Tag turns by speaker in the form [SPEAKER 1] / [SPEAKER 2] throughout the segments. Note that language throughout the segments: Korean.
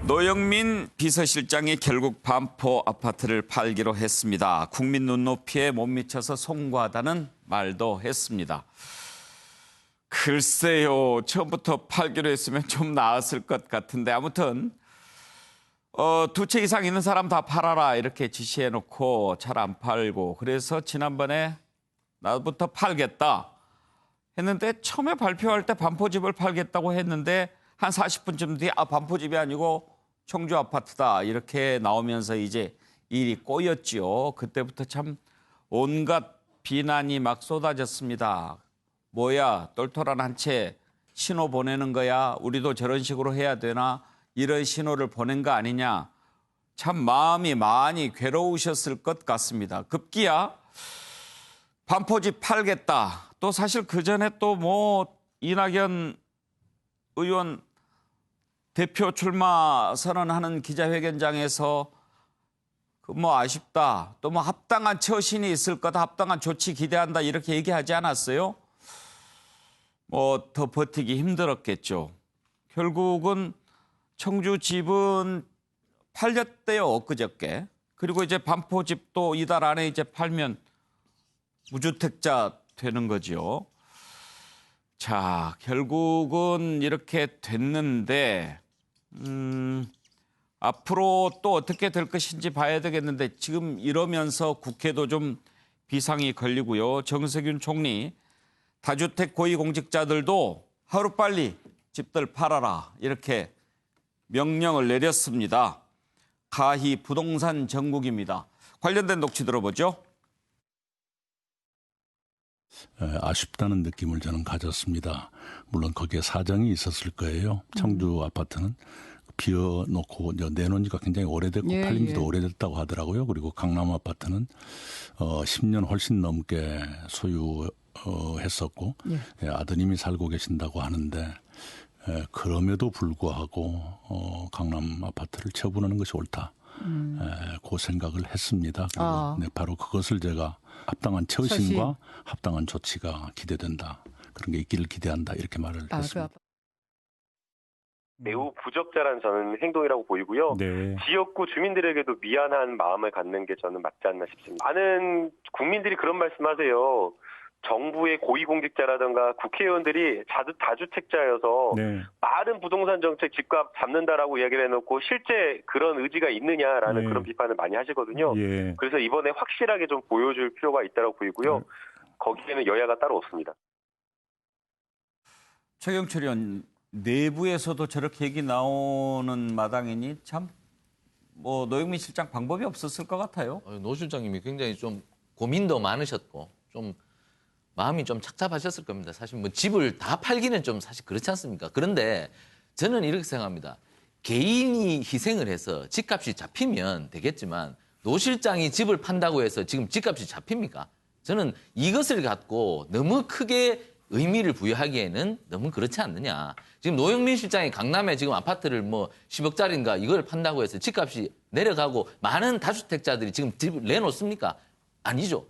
[SPEAKER 1] 노영민 비서실장이 결국 반포 아파트를 팔기로 했습니다. 국민 눈높이에 못 미쳐서 송구하다는 말도 했습니다. 글쎄요, 처음부터 팔기로 했으면 좀 나았을 것 같은데 아무튼 두 채 이상 있는 사람 다 팔아라 이렇게 지시해놓고 잘 안 팔고 그래서 지난번에 나부터 팔겠다 했는데 처음에 발표할 때 반포집을 팔겠다고 했는데 한 40분쯤 뒤에 반포집이 아니고 청주 아파트다 이렇게 나오면서 이제 일이 꼬였지요. 그때부터 참 온갖 비난이 막 쏟아졌습니다. 뭐야 똘똘한 한 채 신호 보내는 거야. 우리도 저런 식으로 해야 되나. 이런 신호를 보낸 거 아니냐. 참 마음이 많이 괴로우셨을 것 같습니다. 급기야 반포집 팔겠다. 또 사실 그전에 또 뭐 이낙연 의원 대표 출마 선언하는 기자회견장에서 그 뭐 아쉽다. 또 뭐 합당한 처신이 있을 거다. 합당한 조치 기대한다. 이렇게 얘기하지 않았어요? 뭐 더 버티기 힘들었겠죠. 결국은 청주 집은 팔렸대요. 엊그저께. 그리고 이제 반포 집도 이달 안에 이제 팔면 무주택자 되는 거죠. 자, 결국은 이렇게 됐는데 앞으로 또 어떻게 될 것인지 봐야 되겠는데 지금 이러면서 국회도 좀 비상이 걸리고요. 정세균 총리 다주택 고위공직자들도 하루빨리 집들 팔아라 이렇게 명령을 내렸습니다. 가희 부동산 정국입니다. 관련된 녹취 들어보죠.
[SPEAKER 2] 아쉽다는 느낌을 저는 가졌습니다. 물론 거기에 사정이 있었을 거예요. 청주 아파트는 비워놓고 내놓은 지가 굉장히 오래됐고 팔린 지도 오래됐다고 하더라고요. 그리고 강남 아파트는 10년 훨씬 넘게 소유했었고 아드님이 살고 계신다고 하는데 그럼에도 불구하고 강남 아파트를 처분하는 것이 옳다. 그 생각을 했습니다. 그리고 바로 그것을 제가 합당한 처신과 합당한 조치가 기대된다. 그런 게 있기를 기대한다. 이렇게 말을 했습니다.
[SPEAKER 3] 매우 부적절한 저는 행동이라고 보이고요.
[SPEAKER 2] 네.
[SPEAKER 3] 지역구 주민들에게도 미안한 마음을 갖는 게 저는 맞지 않나 싶습니다. 많은 국민들이 그런 말씀하세요. 정부의 고위공직자라든가 국회의원들이 다주택자여서 많은 부동산 정책 집값 잡는다라고 이야기를 해놓고 실제 그런 의지가 있느냐라는 그런 비판을 많이 하시거든요. 그래서 이번에 확실하게 좀 보여줄 필요가 있다고 보이고요. 거기에는 여야가 따로 없습니다.
[SPEAKER 1] 최경철 의원, 내부에서도 저렇게 얘기 나오는 마당이니 참 뭐 노영민 실장 방법이 없었을 것 같아요.
[SPEAKER 4] 노 실장님이 굉장히 좀 고민도 많으셨고 좀 마음이 좀 착잡하셨을 겁니다. 사실 뭐 집을 다 팔기는 좀 사실 그렇지 않습니까? 그런데 저는 이렇게 생각합니다. 개인이 희생을 해서 집값이 잡히면 되겠지만 노 실장이 집을 판다고 해서 지금 집값이 잡힙니까? 저는 이것을 갖고 너무 크게 의미를 부여하기에는 너무 그렇지 않느냐. 지금 노영민 실장이 강남에 지금 아파트를 뭐 10억짜리인가 이걸 판다고 해서 집값이 내려가고 많은 다주택자들이 지금 집을 내놓습니까? 아니죠.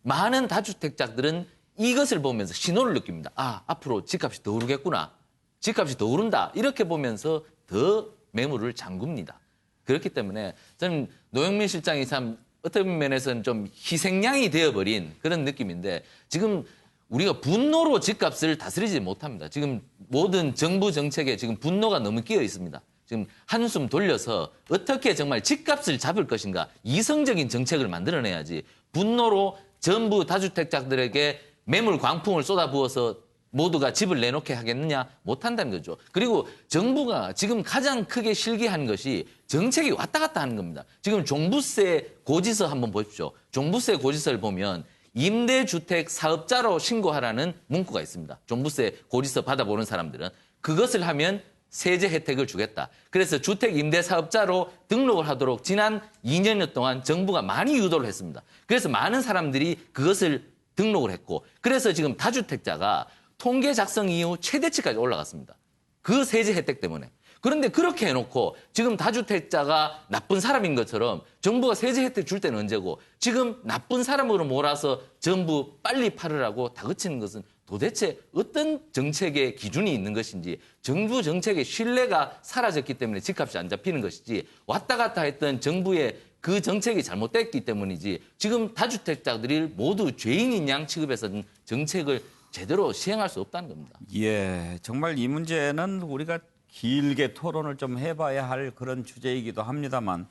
[SPEAKER 4] 많은 다주택자들은 이것을 보면서 신호를 느낍니다. 아, 앞으로 집값이 더 오르겠구나. 집값이 더 오른다. 이렇게 보면서 더 매물을 잠굽니다. 그렇기 때문에 저는 노영민 실장이 참 어떤 면에서는 좀 희생양이 되어버린 그런 느낌인데 지금 우리가 분노로 집값을 다스리지 못합니다. 지금 모든 정부 정책에 지금 분노가 너무 끼어 있습니다. 지금 한숨 돌려서 어떻게 정말 집값을 잡을 것인가 이성적인 정책을 만들어내야지 분노로 전부 다주택자들에게 매물 광풍을 쏟아부어서 모두가 집을 내놓게 하겠느냐? 못한다는 거죠. 그리고 정부가 지금 가장 크게 실기한 것이 정책이 왔다 갔다 하는 겁니다. 지금 종부세 고지서 한번 보십시오. 종부세 고지서를 보면 임대주택 사업자로 신고하라는 문구가 있습니다. 종부세 고지서 받아보는 사람들은. 그것을 하면 세제 혜택을 주겠다. 그래서 주택 임대 사업자로 등록을 하도록 지난 2년여 동안 정부가 많이 유도를 했습니다. 그래서 많은 사람들이 그것을 등록을 했고 그래서 지금 다주택자가 통계 작성 이후 최대치까지 올라갔습니다. 그 세제 혜택 때문에. 그런데 그렇게 해놓고 지금 다주택자가 나쁜 사람인 것처럼 정부가 세제 혜택 줄 때는 언제고 지금 나쁜 사람으로 몰아서 전부 빨리 팔으라고 다그치는 것은 도대체 어떤 정책의 기준이 있는 것인지, 정부 정책의 신뢰가 사라졌기 때문에 집값이 안 잡히는 것이지, 왔다 갔다 했던 정부의 그 정책이 잘못됐기 때문이지, 지금 다주택자들이 모두 죄인인 양 취급해서는 정책을 제대로 시행할 수 없다는 겁니다.
[SPEAKER 1] 예, 정말 이 문제는 우리가 길게 토론을 좀 해봐야 할 그런 주제이기도 합니다만,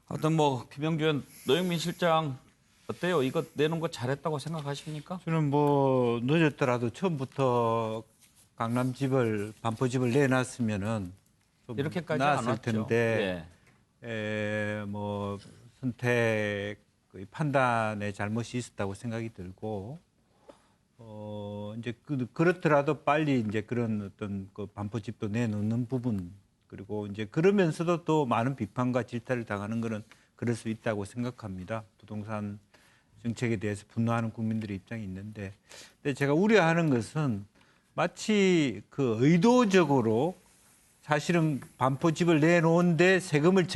[SPEAKER 1] 하여튼 뭐 김영준 노영민 실장 어때요? 이거 내놓은 거 잘했다고 생각하십니까?
[SPEAKER 5] 저는 뭐 늦었더라도 처음부터 강남집을 반포집을 내놨으면은 좀
[SPEAKER 1] 이렇게까지 안
[SPEAKER 5] 나았을
[SPEAKER 1] 왔죠.
[SPEAKER 5] 텐데
[SPEAKER 1] 예.
[SPEAKER 5] 뭐 선택 판단에 잘못이 있었다고 생각이 들고 이제 그렇더라도 빨리 이제 그런 어떤 그 반포집도 내놓는 부분 그리고 이제 그러면서도 또 많은 비판과 질타를 당하는 거는 그럴 수 있다고 생각합니다. 부동산 정책에 대해서 분노하는 국민들의 입장이 있는데, 근데 제가 우려하는 것은 마치 그 의도적으로 사실은 반포집을 내놓은데 세금을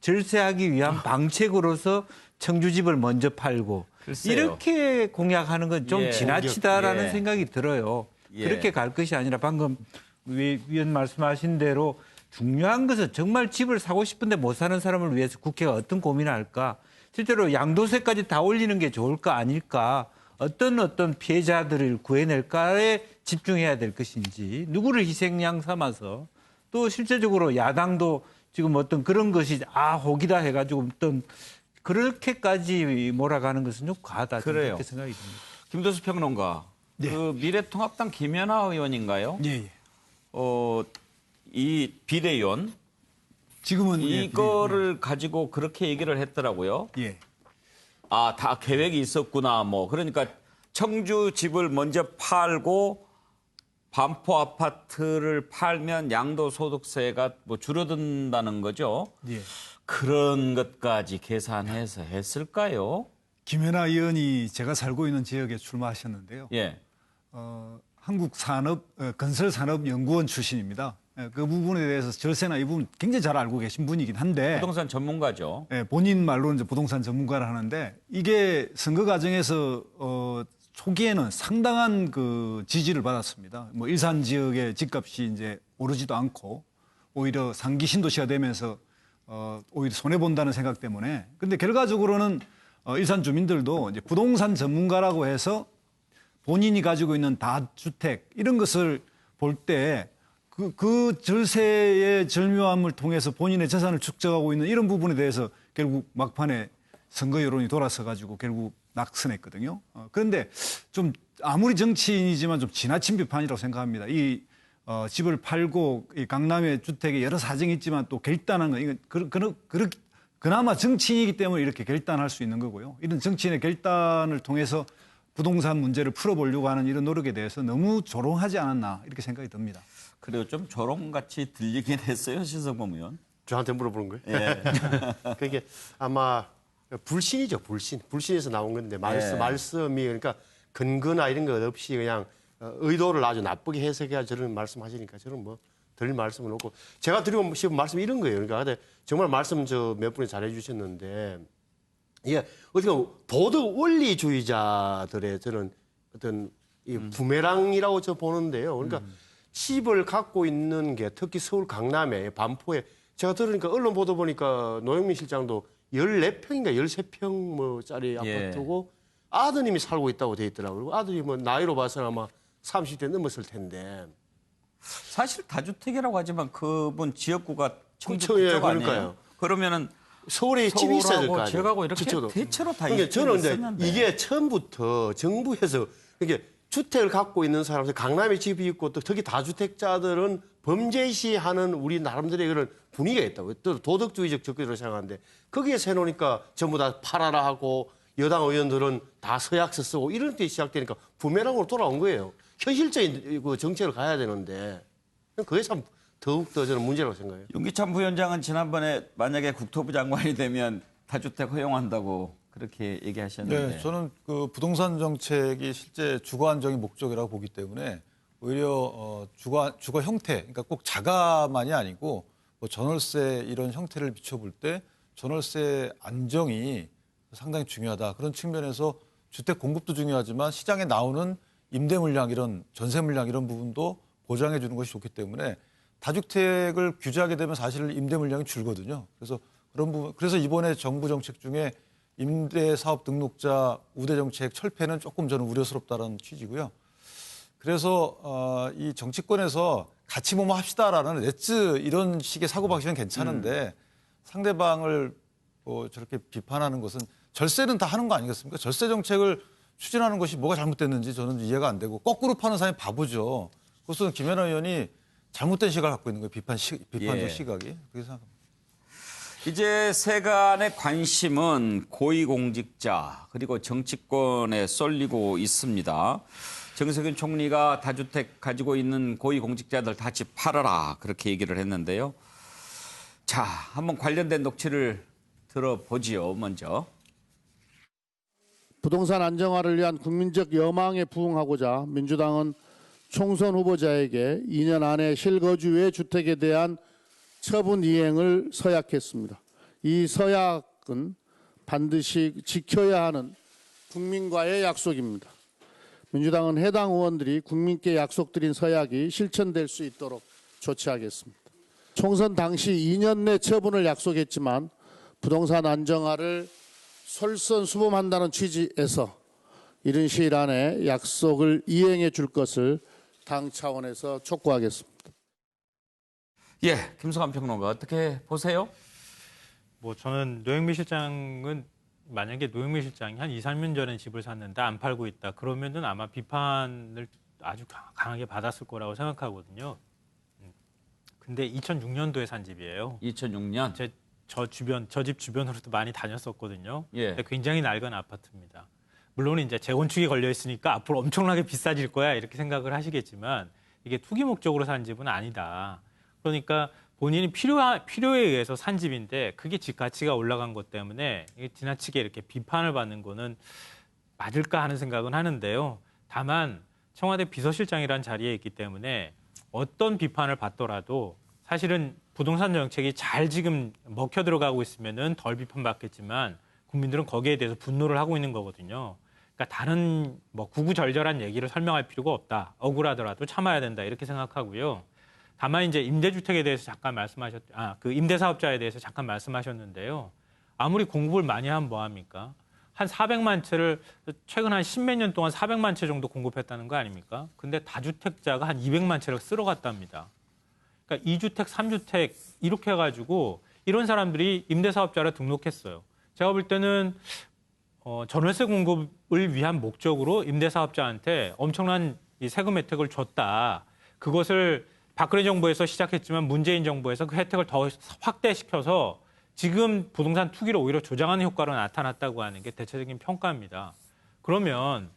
[SPEAKER 5] 절세하기 위한 방책으로서 청주집을 먼저 팔고
[SPEAKER 1] 글쎄요.
[SPEAKER 5] 이렇게 공약하는 건 좀
[SPEAKER 1] 예.
[SPEAKER 5] 지나치다라는
[SPEAKER 1] 예.
[SPEAKER 5] 생각이 들어요.
[SPEAKER 1] 예.
[SPEAKER 5] 그렇게 갈 것이 아니라 방금 위원 말씀하신 대로 중요한 것은 정말 집을 사고 싶은데 못 사는 사람을 위해서 국회가 어떤 고민을 할까? 실제로 양도세까지 다 올리는 게 좋을까 아닐까? 어떤 피해자들을 구해낼까에 집중해야 될 것인지 누구를 희생양 삼아서 또 실제적으로 야당도 지금 어떤 그런 것이 혹이다 해가지고 어떤 그렇게까지 몰아가는 것은 좀 과하다.
[SPEAKER 1] 그래요.
[SPEAKER 5] 그렇게 생각이 듭니다.
[SPEAKER 1] 김도수 평론가, 그 미래통합당 김연아 의원인가요?
[SPEAKER 6] 예, 예.
[SPEAKER 1] 이 비대위원
[SPEAKER 6] 지금은
[SPEAKER 1] 이거를 가지고 그렇게 얘기를 했더라고요.
[SPEAKER 6] 예.
[SPEAKER 1] 아, 다 계획이 있었구나. 뭐 그러니까 청주 집을 먼저 팔고 반포 아파트를 팔면 양도소득세가 뭐 줄어든다는 거죠.
[SPEAKER 6] 예.
[SPEAKER 1] 그런 것까지 계산해서 했을까요?
[SPEAKER 6] 김연아 의원이 제가 살고 있는 지역에 출마하셨는데요.
[SPEAKER 1] 예.
[SPEAKER 6] 건설산업연구원 출신입니다. 그 부분에 대해서 절세나 이 부분 굉장히 잘 알고 계신 분이긴 한데
[SPEAKER 1] 부동산 전문가죠.
[SPEAKER 6] 본인 말로는 이제 부동산 전문가를 하는데 이게 선거 과정에서 초기에는 상당한 그 지지를 받았습니다. 뭐 일산 지역의 집값이 이제 오르지도 않고 오히려 상기 신도시가 되면서 오히려 손해 본다는 생각 때문에. 근데 결과적으로는 일산 주민들도 이제 부동산 전문가라고 해서 본인이 가지고 있는 다주택 이런 것을 볼 때 그 절세의 절묘함을 통해서 본인의 재산을 축적하고 있는 이런 부분에 대해서 결국 막판에 선거 여론이 돌아서 가지고 결국 낙선했거든요. 그런데 좀 아무리 정치인이지만 좀 지나친 비판이라고 생각합니다. 이 집을 팔고 이 강남의 주택에 여러 사정이 있지만 또 결단한 건 이건 그나마 정치인이기 때문에 이렇게 결단할 수 있는 거고요. 이런 정치인의 결단을 통해서 부동산 문제를 풀어보려고 하는 이런 노력에 대해서 너무 조롱하지 않았나 이렇게 생각이 듭니다.
[SPEAKER 1] 그래요. 좀 조롱같이 들리긴 했어요. 신성범 의원.
[SPEAKER 7] 저한테 물어보는 거예요?
[SPEAKER 1] 예.
[SPEAKER 7] 그게 아마 불신이죠, 불신. 불신에서 나온 건데 말씀이 그러니까 근거나 이런 것 없이 그냥 의도를 아주 나쁘게 해석해야 저런 말씀하시니까 저는 뭐 드릴 말씀은 없고 제가 드리고 싶은 말씀이 이런 거예요. 그러니까 정말 말씀 몇 분이 잘해 주셨는데 이게 어떻게 보면 도덕 원리주의자들의 저는 어떤 이 부메랑이라고 저 보는데요. 그러니까 집을 갖고 있는 게 특히 서울 강남에 반포에 제가 들으니까 언론 보도 보니까 노영민 실장도 14평인가 13평 뭐짜리 아파트고 아드님이 살고 있다고 돼 있더라고요. 그리고 아들이 뭐 나이로 봐서는 아마 30대 넘었을 텐데.
[SPEAKER 1] 사실 다주택이라고 하지만 그분 지역구가 청주
[SPEAKER 7] 그쵸, 예,
[SPEAKER 1] 그쪽 아니에요?
[SPEAKER 7] 그러니까요.
[SPEAKER 1] 그러면
[SPEAKER 7] 서울에 집이 있어야 될 거
[SPEAKER 1] 서울하고
[SPEAKER 7] 아니에요.
[SPEAKER 1] 지역하고 이렇게
[SPEAKER 7] 그쵸.
[SPEAKER 1] 대체로 다
[SPEAKER 7] 그러니까 저는 근데
[SPEAKER 1] 있었는데.
[SPEAKER 7] 이게 처음부터 정부에서 이게 주택을 갖고 있는 사람들 강남에 집이 있고 또 특히 다주택자들은 범죄시하는 우리 나름대로의 그런 분위기가 있다고. 또 도덕주의적 접근으로 생각하는데 거기에 해놓으니까 전부 다 팔아라 하고 여당 의원들은 다 서약서 쓰고 이런 때 시작되니까 부메랑으로 돌아온 거예요. 현실적인 그 정책을 가야 되는데 그게 참 더욱더 저는 문제라고 생각해요.
[SPEAKER 1] 윤기찬 부위원장은 지난번에 만약에 국토부 장관이 되면 다주택 허용한다고 그렇게 얘기하셨는데.
[SPEAKER 8] 네, 저는 그 부동산 정책이 실제 주거 안정이 목적이라고 보기 때문에 오히려 주거 형태, 그러니까 꼭 자가만이 아니고 뭐 전월세 이런 형태를 비춰볼 때 전월세 안정이 상당히 중요하다. 그런 측면에서 주택 공급도 중요하지만 시장에 나오는 임대 물량 이런 전세 물량 이런 부분도 보장해 주는 것이 좋기 때문에 다주택을 규제하게 되면 사실 임대 물량이 줄거든요. 그래서 그런 부분 그래서 이번에 정부 정책 중에 임대 사업 등록자 우대 정책 철폐는 조금 저는 우려스럽다는 취지고요. 그래서 이 정치권에서 같이 뭐뭐 합시다라는 렛츠 이런 식의 사고방식은 괜찮은데 상대방을 저렇게 비판하는 것은 절세는 다 하는 거 아니겠습니까? 절세 정책을 추진하는 것이 뭐가 잘못됐는지 저는 이해가 안 되고 거꾸로 파는 사람이 바보죠. 그것은 김연아 의원이 잘못된 시각을 갖고 있는 거예요. 비판적 시각이. 그렇게 생각합니다.
[SPEAKER 1] 이제 세간의 관심은 고위공직자 그리고 정치권에 쏠리고 있습니다. 정세균 총리가 다주택 가지고 있는 고위공직자들 다 집 팔아라 그렇게 얘기를 했는데요. 자, 한번 관련된 녹취를 들어보지요. 먼저.
[SPEAKER 9] 부동산 안정화를 위한 국민적 여망에 부응하고자 민주당은 총선 후보자에게 2년 안에 실거주의 주택에 대한 처분 이행을 서약했습니다. 이 서약은 반드시 지켜야 하는 국민과의 약속입니다. 민주당은 해당 의원들이 국민께 약속드린 서약이 실천될 수 있도록 조치하겠습니다. 총선 당시 2년 내 처분을 약속했지만 부동산 안정화를 솔선수범한다는 취지에서 이른 시일 안에 약속을 이행해 줄 것을 당 차원에서 촉구하겠습니다.
[SPEAKER 1] 예, 김성환 평론가 어떻게 보세요?
[SPEAKER 10] 저는 노영민 실장은 만약에 노영민 실장이 한 2, 3년 전에 집을 샀는데 안 팔고 있다. 그러면은 아마 비판을 아주 강하게 받았을 거라고 생각하거든요. 근데 2006년도에 산 집이에요.
[SPEAKER 1] 2006년?
[SPEAKER 10] 저 집 주변으로도 많이 다녔었거든요.
[SPEAKER 1] 예.
[SPEAKER 10] 굉장히 낡은 아파트입니다. 물론 이제 재건축이 걸려 있으니까 앞으로 엄청나게 비싸질 거야 이렇게 생각을 하시겠지만 이게 투기 목적으로 산 집은 아니다. 그러니까 본인이 필요에 의해서 산 집인데 그게 집 가치가 올라간 것 때문에 이게 지나치게 이렇게 비판을 받는 거는 맞을까 하는 생각은 하는데요. 다만 청와대 비서실장이라는 자리에 있기 때문에 어떤 비판을 받더라도 사실은 부동산 정책이 잘 지금 먹혀 들어가고 있으면은 덜 비판받겠지만 국민들은 거기에 대해서 분노를 하고 있는 거거든요. 그러니까 다른 구구절절한 얘기를 설명할 필요가 없다. 억울하더라도 참아야 된다 이렇게 생각하고요. 다만 이제 임대주택에 대해서 잠깐 그 임대사업자에 대해서 잠깐 말씀하셨는데요. 아무리 공급을 많이 하면 뭐합니까? 한 400만 채를 최근 한 10몇 년 동안 400만 채 정도 공급했다는 거 아닙니까? 근데 다주택자가 한 200만 채를 쓸어갔답니다. 그러니까 2주택, 3주택 이렇게 해가지고 이런 사람들이 임대사업자로 등록했어요. 제가 볼 때는 전월세 공급을 위한 목적으로 임대사업자한테 엄청난 이 세금 혜택을 줬다. 그것을 박근혜 정부에서 시작했지만 문재인 정부에서 그 혜택을 더 확대시켜서 지금 부동산 투기를 오히려 조장하는 효과로 나타났다고 하는 게 대체적인 평가입니다. 그러면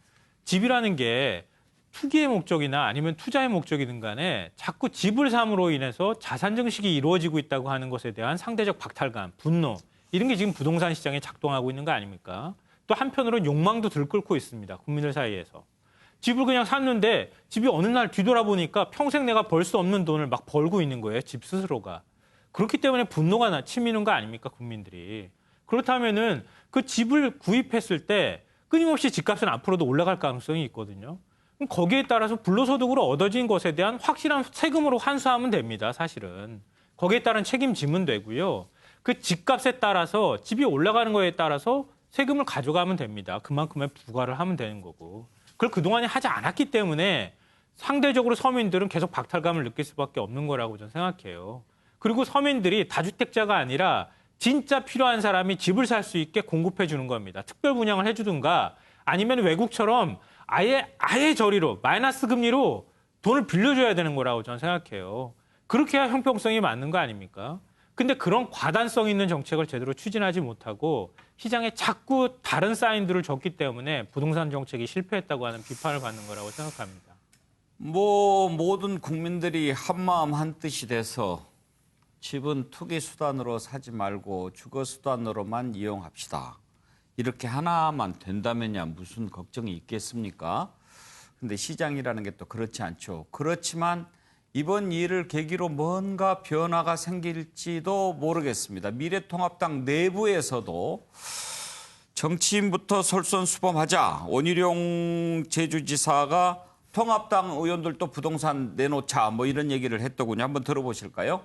[SPEAKER 10] 집이라는 게 투기의 목적이나 아니면 투자의 목적이든 간에 자꾸 집을 삼으로 인해서 자산 증식이 이루어지고 있다고 하는 것에 대한 상대적 박탈감, 분노 이런 게 지금 부동산 시장에 작동하고 있는 거 아닙니까? 또 한편으로는 욕망도 들끓고 있습니다. 국민들 사이에서. 집을 그냥 샀는데 집이 어느 날 뒤돌아보니까 평생 내가 벌 수 없는 돈을 막 벌고 있는 거예요. 집 스스로가. 그렇기 때문에 분노가 치미는 거 아닙니까? 국민들이. 그렇다면은 그 집을 구입했을 때 끊임없이 집값은 앞으로도 올라갈 가능성이 있거든요. 그럼 거기에 따라서 불로소득으로 얻어진 것에 대한 확실한 세금으로 환수하면 됩니다. 사실은. 거기에 따른 책임지면 되고요. 그 집값에 따라서 집이 올라가는 거에 따라서 세금을 가져가면 됩니다. 그만큼의 부과를 하면 되는 거고. 그걸 그동안에 하지 않았기 때문에 상대적으로 서민들은 계속 박탈감을 느낄 수밖에 없는 거라고 저는 생각해요. 그리고 서민들이 다주택자가 아니라 진짜 필요한 사람이 집을 살 수 있게 공급해 주는 겁니다. 특별 분양을 해주든가 아니면 외국처럼 아예 저리로 마이너스 금리로 돈을 빌려줘야 되는 거라고 저는 생각해요. 그렇게 해야 형평성이 맞는 거 아닙니까? 근데 그런 과단성 있는 정책을 제대로 추진하지 못하고 시장에 자꾸 다른 사인들을 줬기 때문에 부동산 정책이 실패했다고 하는 비판을 받는 거라고 생각합니다.
[SPEAKER 1] 모든 국민들이 한마음 한뜻이 돼서 집은 투기 수단으로 사지 말고 주거 수단으로만 이용합시다. 이렇게 하나만 된다면야 무슨 걱정이 있겠습니까? 근데 시장이라는 게 또 그렇지 않죠. 그렇지만 이번 일을 계기로 뭔가 변화가 생길지도 모르겠습니다. 미래통합당 내부에서도 정치인부터 솔선수범하자. 원희룡 제주지사가 통합당 의원들도 부동산 내놓자 뭐 이런 얘기를 했더군요. 한번 들어보실까요?